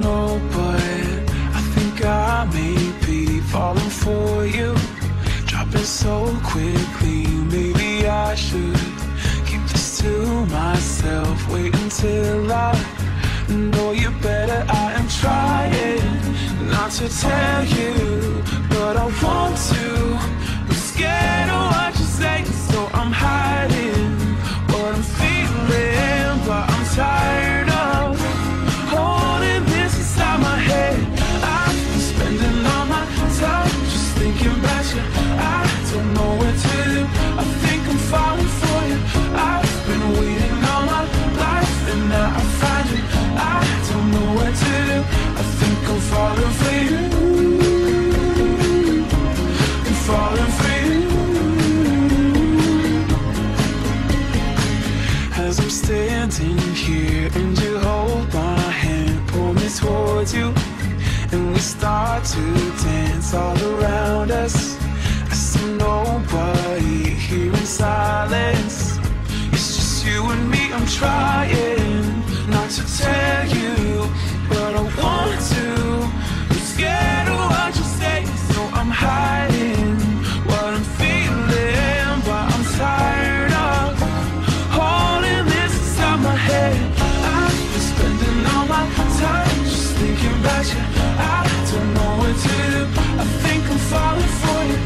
know, but I think I may be falling for you. Dropping so quickly, maybe I should keep this to myself. Wait until I know you better. I am trying not to tell you, but I want to. I'm scared of what you say, so I'm hiding what I'm feeling. But I'm tired of holding this inside my head. I've been spending all my time just thinking about you. I don't know what to do. I think I'm falling for you. I've been waiting all my life, and now I find you. I don't know what to do. I think I'm falling for you. I'm falling for you. As I'm standing here and you hold my hand, pull me towards you, and we start to dance all around us. I see nobody here in silence. It's just you and me. I'm trying not to tell you, but I want to. I'm scared of what you say, so I'm hiding what I'm feeling. But I'm tired of holding this inside my head. I've been spending all my time just thinking about you. I don't know what to do. I think I'm falling for you.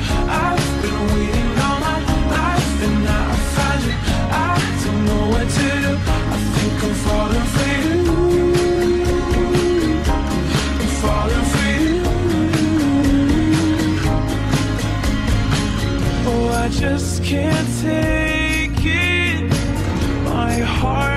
I've been waiting all my life, and now I find you. I don't know what to do. I think I'm falling for you. I'm falling for you. Oh, I just can't take it. My heart